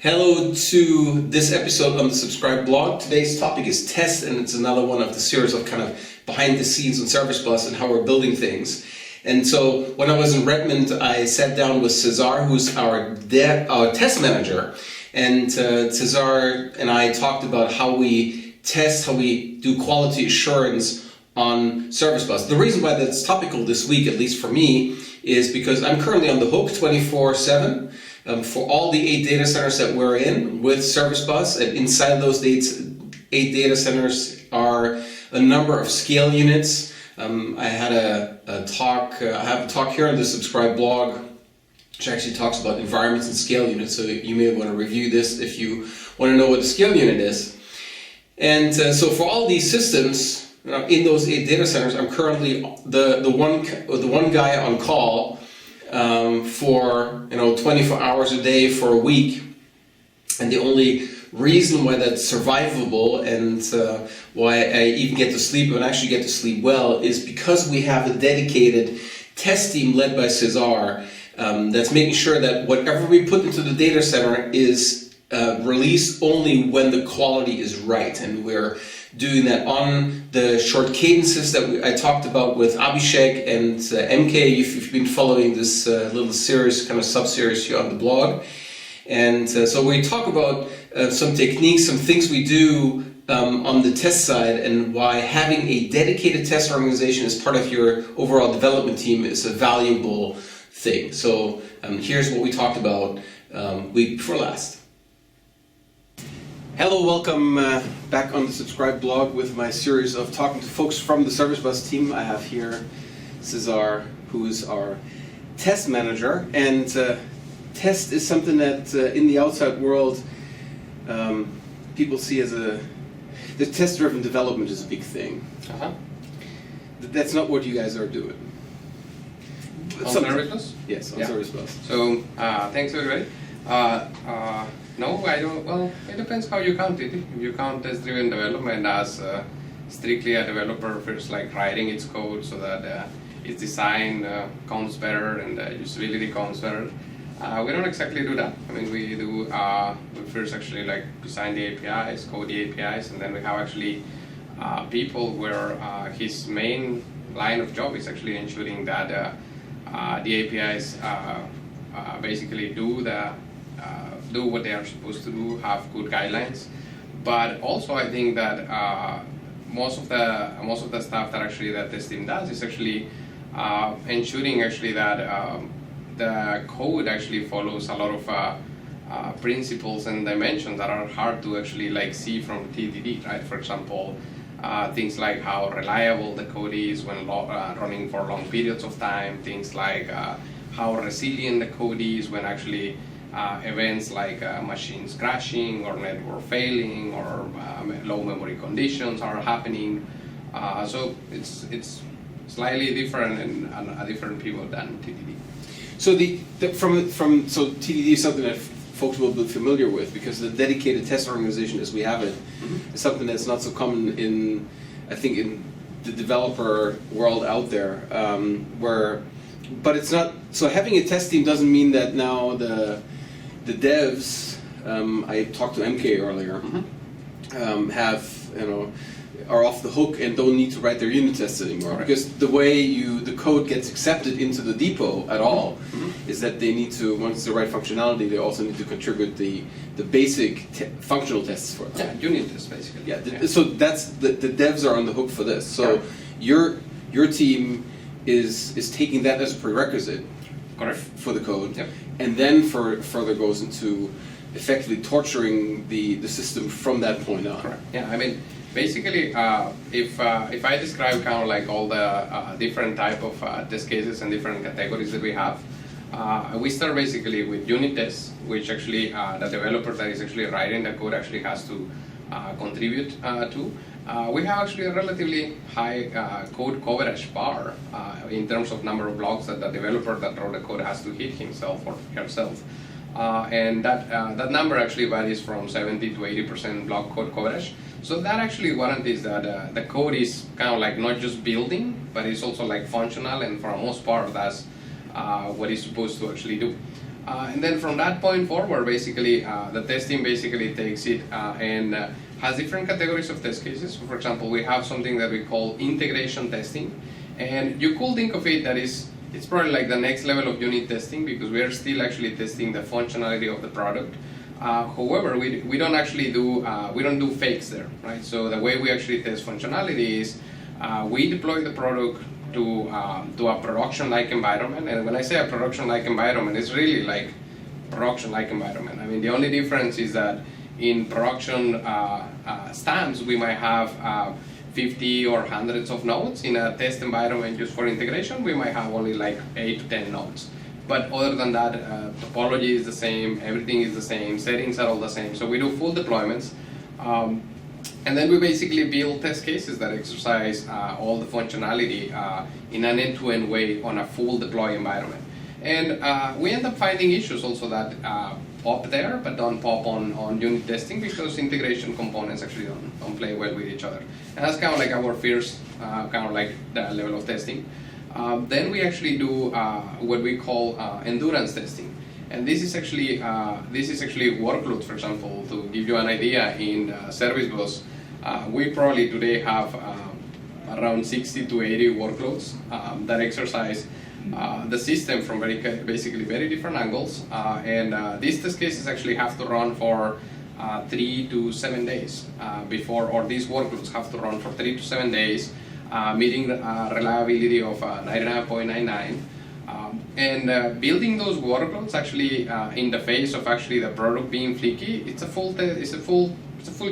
Hello to this episode on the Subscribe blog. Today's topic is test, and it's another one of the series of kind of behind the scenes on Service Bus and how we're building things. And so when I was in Redmond, I sat down with Cesar, who's our test manager. And Cesar and I talked about how we test, how we do quality assurance on Service Bus. The reason why that's topical this week, at least for me, is because I'm currently on the hook 24/7 for all the 8 data centers that we're in with Service Bus. And inside those 8 data centers are a number of scale units. I had a talk, I have a talk here on the Subscribe blog, which actually talks about environments and scale units, so you may want to review this if you want to know what a scale unit is. And so for all these systems, in those 8 data centers, I'm currently the one guy on call for 24 hours a day for a week. And the only reason why that's survivable and why I even get to sleep and actually get to sleep well is because we have a dedicated test team led by Cesar that's making sure that whatever we put into the data center is released only when the quality is right. And we're doing that on the short cadences that I talked about with Abhishek and MK, if you've been following this little series, kind of sub-series here on the blog. And so we talk about some techniques, some things we do on the test side, and why having a dedicated test organization as part of your overall development team is a valuable thing. So here's what we talked about week before last. Hello, welcome back on the Subscribe blog with my series of talking to folks from the Service Bus team. I have here Cesar, who is our test manager, and test is something that in the outside world people see as the test-driven development is a big thing. That's not what you guys are doing. On Service Bus? Yes, on Service Bus. So, thanks everybody. No, I don't. Well, it depends how you count it. If you count test-driven development as strictly a developer first, like writing its code so that its design comes better and usability comes better, we don't exactly do that. I mean, we do. We first actually like design the APIs, code the APIs, and then we have actually people where his main line of job is actually ensuring that the APIs basically do what they are supposed to do, have good guidelines. But also, I think that most of the stuff that actually that this team does is actually ensuring actually that the code actually follows a lot of principles and dimensions that are hard to actually like see from TDD, right? For example, things like how reliable the code is when running for long periods of time. Things like how resilient the code is when actually events like machines crashing or network failing or low memory conditions are happening. So it's slightly different and a different pivot than TDD. So so TDD is something that folks will be familiar with because the dedicated test organization as we have it is something that's not so common in the developer world out there. But it's not. So having a test team doesn't mean that now the devs, I talked to MK earlier, are off the hook and don't need to write their unit tests anymore. Right. Because the way the code gets accepted into the depot at all is that they need to, once the right functionality, they also need to contribute the basic functional tests for them. Yeah, unit tests basically. Yeah. So that's the devs are on the hook for this. So your team is taking that as a prerequisite. Correct. For the code, yep. And then further goes into effectively torturing the system from that point on. Correct. Yeah, I mean, basically, if I describe kind of like all the different type of test cases and different categories that we have, we start basically with unit tests, which actually the developer that is actually writing the code actually has to contribute to. We have actually a relatively high code coverage bar in terms of number of blocks that the developer that wrote the code has to hit himself or herself. And that number actually varies from 70 to 80% block code coverage. So that actually guarantees that the code is kind of like not just building, but it's also like functional, and for the most part that's what it's supposed to actually do. And then from that point forward, basically, the testing basically takes it and has different categories of test cases. For example, we have something that we call integration testing. And you could think of it that it's probably like the next level of unit testing, because we are still actually testing the functionality of the product. However, we don't actually do fakes there, right? So the way we actually test functionality is we deploy the product to a production-like environment. And when I say a production-like environment, it's really like production-like environment. I mean, the only difference is that in production stamps, we might have 50 or hundreds of nodes. In a test environment used for integration, we might have only like 8 to 10 nodes. But other than that, topology is the same, everything is the same, settings are all the same. So we do full deployments. And then we basically build test cases that exercise all the functionality in an end-to-end way on a full deploy environment. And we end up finding issues also that pop there, but don't pop on unit testing, because integration components actually don't play well with each other. And that's kind of like our first kind of like the level of testing. Then we actually do what we call endurance testing. And this is actually workloads. For example, to give you an idea, in service bus, we probably today have around 60 to 80 workloads that exercise the system from basically very different angles. And these test cases actually have to run for 3 to 7 days or these workloads have to run for 3 to 7 days, meeting reliability of 99.99. And building those workloads actually in the face of actually the product being flaky, it's a full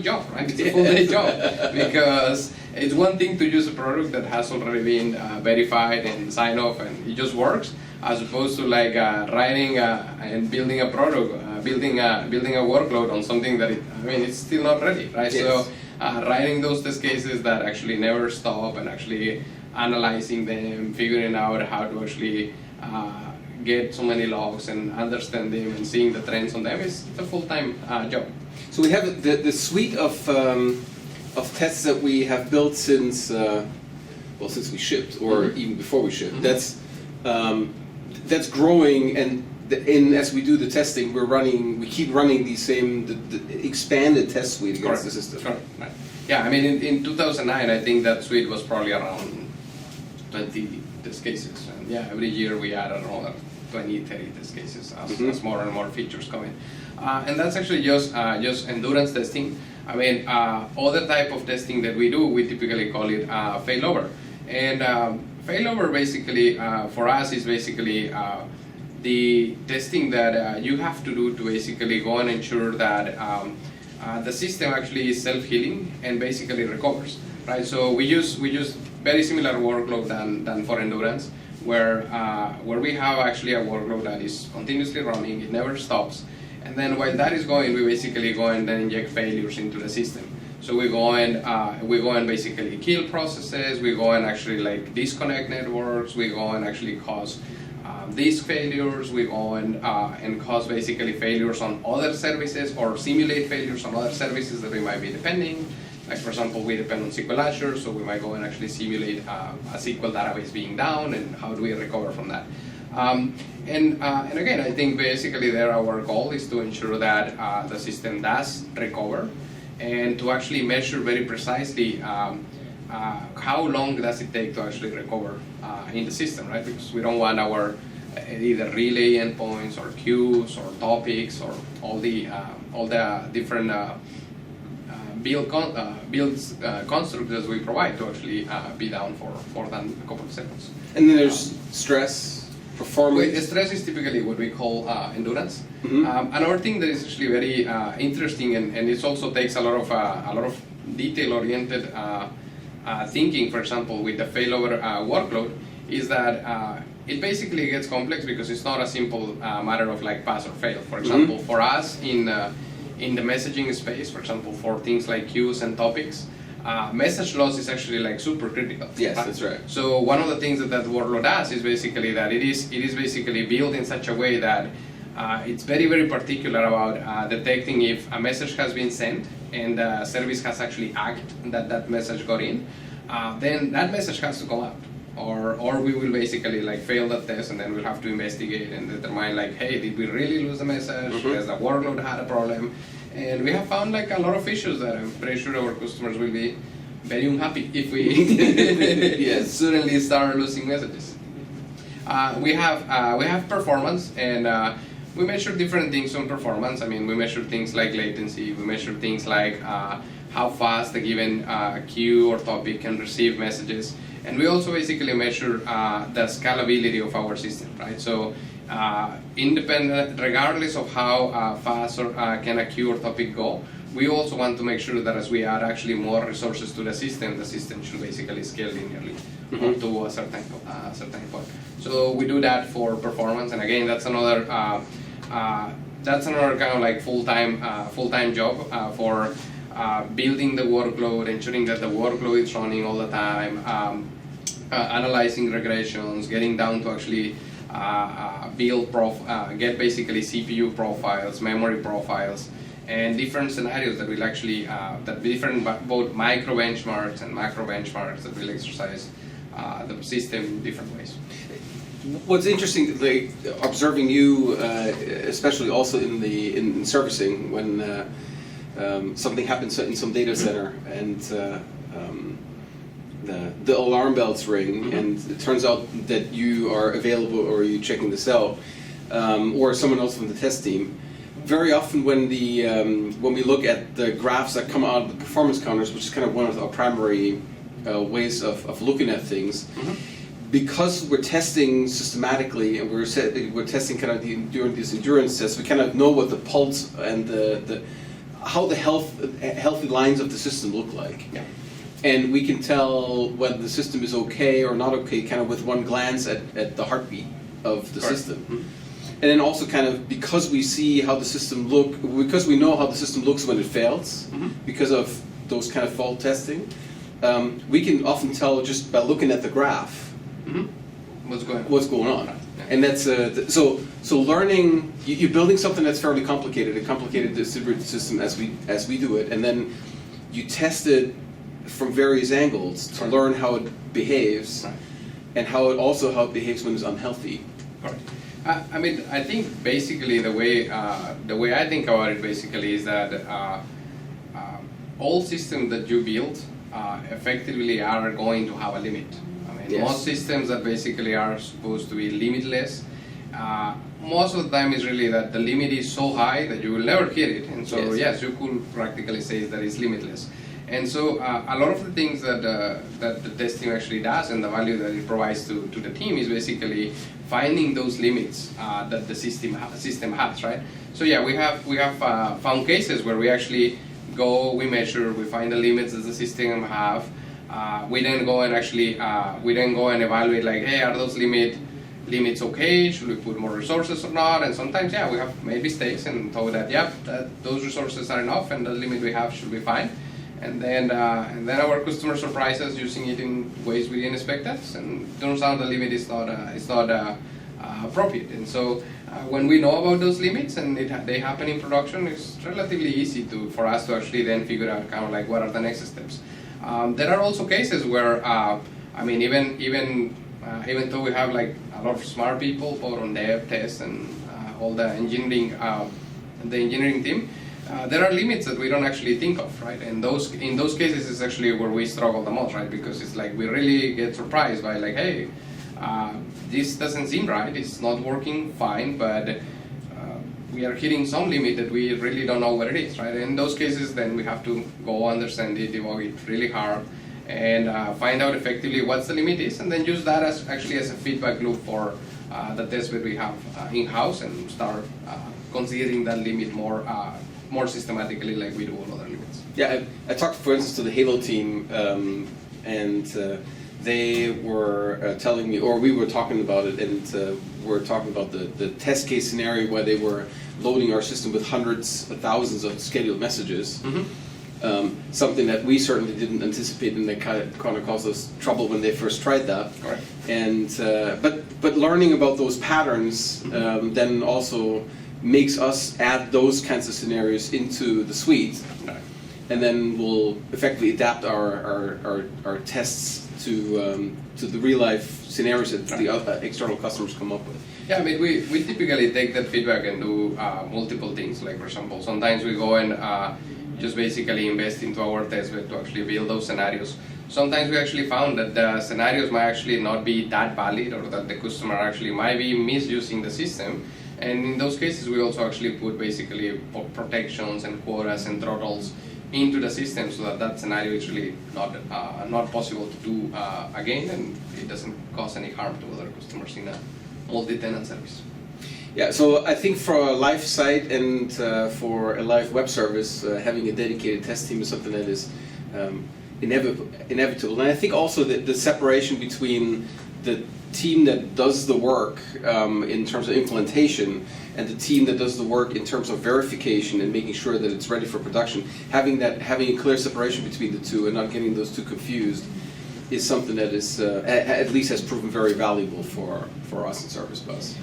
job, right? It's a full day job, because it's one thing to use a product that has already been verified and signed off and it just works, as opposed to like writing and building a product, building a workload on something that it's still not ready, right? Yes. So writing those test cases that actually never stop and actually analyzing them, figuring out how to actually get so many logs and understand them and seeing the trends on them, it's a full-time job. So we have the suite of tests that we have built since we shipped, or even before we shipped. That's growing, and as we do the testing, we keep running the expanded test suite against the system. Correct. Right. Yeah, I mean in 2009, I think that suite was probably around 20 test cases, and yeah, every year we add another 20, 30 test cases as more and more features come in. And that's actually just endurance testing. I mean, other type of testing that we do, we typically call it failover. And failover basically for us is basically the testing that you have to do to basically go and ensure that the system actually is self-healing and basically recovers, right? So we use very similar workload than for endurance, where we have actually a workload that is continuously running, it never stops. And then while that is going, we basically go and then inject failures into the system. So we go and basically kill processes, we go and actually like disconnect networks, we go and actually cause disk failures, we go and cause basically failures on other services, or simulate failures on other services that we might be depending. Like for example, we depend on SQL Azure, so we might go and actually simulate a SQL database being down, and how do we recover from that. And again, I think basically there our goal is to ensure that the system does recover, and to actually measure very precisely how long does it take to actually recover in the system, right? Because we don't want our either relay endpoints or queues or topics or all the different constructs that we provide to actually be down for more than a couple of seconds. And then there's stress, performance. Stress is typically what we call endurance. Another thing that is actually very interesting, and it also takes a lot of detail-oriented thinking. For example, with the failover workload, is that it basically gets complex because it's not a simple matter of like pass or fail. For example, for us in the messaging space, for example, for things like queues and topics, message loss is actually like super critical. Yes, right? That's right. So one of the things that workload does is basically that it is basically built in such a way that it's very, very particular about detecting if a message has been sent and the service has actually acted that message got in, then that message has to come out or we will basically like fail that test, and then we'll have to investigate and determine like, hey, did we really lose the message? Has the workload had a problem? And we have found like a lot of issues that I'm pretty sure our customers will be very unhappy if we suddenly start losing messages. We have performance, and we measure different things on performance. I mean, we measure things like latency. We measure things like how fast a given queue or topic can receive messages, and we also basically measure the scalability of our system, right? So independent, regardless of how fast or can a queue or topic go, we also want to make sure that as we add actually more resources to the system should basically scale linearly up to a certain point. So we do that for performance, and again, that's another kind of like full-time job for building the workload, ensuring that the workload is running all the time, analyzing regressions, getting down to actually get basically CPU profiles, memory profiles, and different scenarios that will actually both micro benchmarks and macro benchmarks that will exercise the system in different ways. What's interesting, like, observing you, especially also in servicing, when something happens in some data center and the alarm bells ring, and it turns out that you are available or you're checking this out, or someone else from the test team. Very often when we look at the graphs that come out of the performance counters, which is kind of one of our primary ways of looking at things, because we're testing systematically and we're testing kind of during these endurance tests, we kind of know what the pulse and how the healthy lines of the system look like. Yeah. And we can tell whether the system is okay or not okay kind of with one glance at the heartbeat of the system. And then also kind of because we see how the system because we know how the system looks when it fails, because of those kind of fault testing, we can often tell just by looking at the graph what's going on. Yeah. And that's so learning. You're building something that's fairly complicated, a complicated distributed system as we do it, and then you test it from various angles to learn how it behaves, and how it behaves when it's unhealthy. Correct. I mean, I think basically the way I think about it basically is that all systems that you build effectively are going to have a limit. I mean, most systems that basically are supposed to be limitless, most of the time is really that the limit is so high that you will never hit it, and so yes, you could practically say that it's limitless. And so a lot of the things that the testing actually does and the value that it provides to the team is basically finding those limits that the system has, right? So yeah, we have found cases where we actually we measure, we find the limits that the system have. We then go and evaluate like, hey, are those limits okay? Should we put more resources or not? And sometimes, we have made mistakes and told that those resources are enough and the limit we have should be fine. And then our customer surprise us using it in ways we didn't expect us, and turns out the limit is not appropriate. And so when we know about those limits and they happen in production, it's relatively easy for us to actually then figure out kind of like what are the next steps. There are also cases where I mean even though we have like a lot of smart people both on dev, test, and all the engineering team. There are limits that we don't actually think of, right? And in those cases is actually where we struggle the most, right? Because it's like we really get surprised by like, hey, this doesn't seem right. It's not working fine, but we are hitting some limit that we really don't know what it is, right? In those cases, then we have to go understand it, debug it really hard, and find out effectively what the limit is, and then use that as a feedback loop for the test that we have in-house, and start considering that limit more systematically like we do on other limits. Yeah, I talked, for instance, to the Halo team, and they were telling me, or we were talking about it, and we're talking about the test case scenario where they were loading our system with hundreds of thousands of scheduled messages. Something that we certainly didn't anticipate, and that kind of caused us trouble when they first tried that. Correct. And but learning about those patterns then also makes us add those kinds of scenarios into the suite, and then we'll effectively adapt our tests to the real life scenarios that the external customers come up with. Yeah, I mean, we typically take that feedback and do multiple things. Like, for example, sometimes we go and just basically invest into our test bed to actually build those scenarios. Sometimes we actually found that the scenarios might actually not be that valid, or that the customer actually might be misusing the system. And in those cases, we also actually put basically protections and quotas and throttles into the system so that that scenario is really not possible to do again, and it doesn't cause any harm to other customers in a multi-tenant service. Yeah, so I think for a live site and for a live web service, having a dedicated test team is something that is inevitable. And I think also that the separation between the team that does the work in terms of implementation and the team that does the work in terms of verification and making sure that it's ready for production, having a clear separation between the two and not getting those two confused is something that is at least has proven very valuable for us in Service Bus.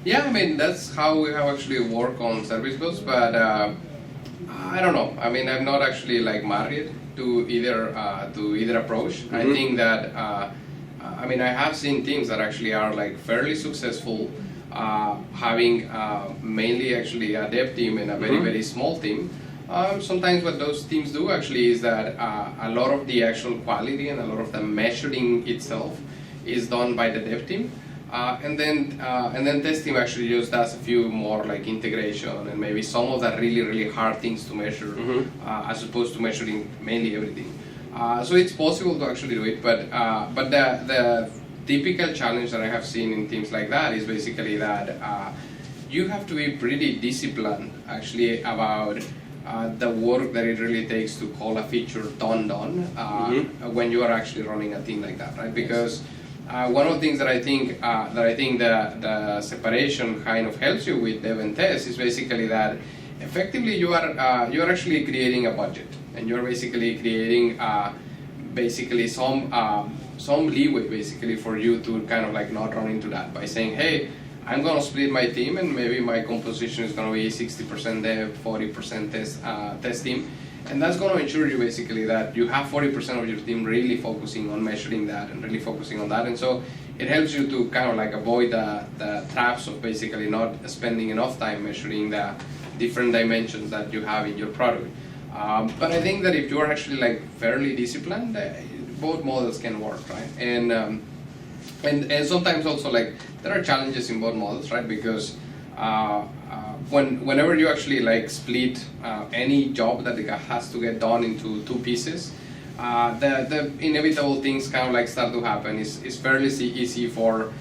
Yeah, I mean, that's how we have actually worked on Service Bus, but I don't know. I mean, I'm not actually like married to either approach. Mm-hmm. I think that I mean, I have seen teams that actually are like fairly successful, having mainly actually a dev team and a very, very small team. Sometimes what those teams do actually is that a lot of the actual quality and a lot of the measuring itself is done by the dev team. And then test team actually just does a few more like integration and maybe some of the really, really hard things to measure, as opposed to measuring mainly everything. So it's possible to actually do it, but the typical challenge that I have seen in teams like that is basically that you have to be pretty disciplined actually about the work that it really takes to call a feature done when you are actually running a team like that, right? Because one of the things that I think the separation kind of helps you with dev and test is basically that effectively you are actually creating a budget, and you're basically creating basically some leeway basically for you to kind of like not run into that by saying, hey, I'm going to split my team and maybe my composition is going to be 60% dev, 40% test team. And that's going to ensure you basically that you have 40% of your team really focusing on measuring that and really focusing on that. And so it helps you to kind of like avoid the traps of basically not spending enough time measuring the different dimensions that you have in your product. But I think that if you're actually like fairly disciplined, both models can work, right? And sometimes also like there are challenges in both models, right? Because whenever you actually like split any job that has to get done into two pieces, the inevitable things kind of like start to happen. It's fairly easy for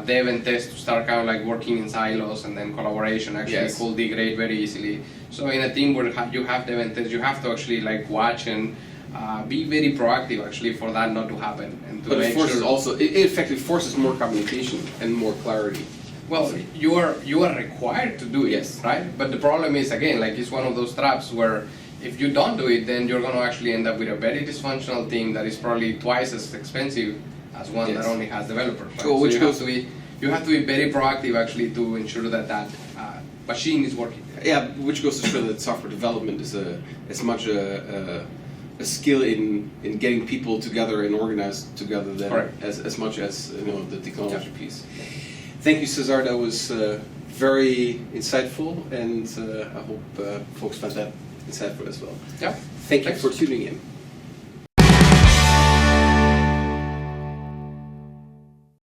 dev and test to start kind of like working in silos, and then collaboration actually could degrade very easily. So in a team where you have dev and test, you have to actually like watch and be very proactive actually for that not to happen. And to but make it forces sure also, it effectively forces more communication and more clarity. Well, you are required to do it, right? But the problem is, again, like it's one of those traps where if you don't do it, then you're going to actually end up with a very dysfunctional team that is probably twice as expensive as one that only has developers. Right? So you have to be very proactive actually to ensure that that machine is working. Yeah, which goes to show that software development is as much a skill in getting people together and organized together than as much as the technology piece. Thank you, Cesar. That was very insightful, and I hope folks found that insightful as well. Yeah. Thanks for tuning in.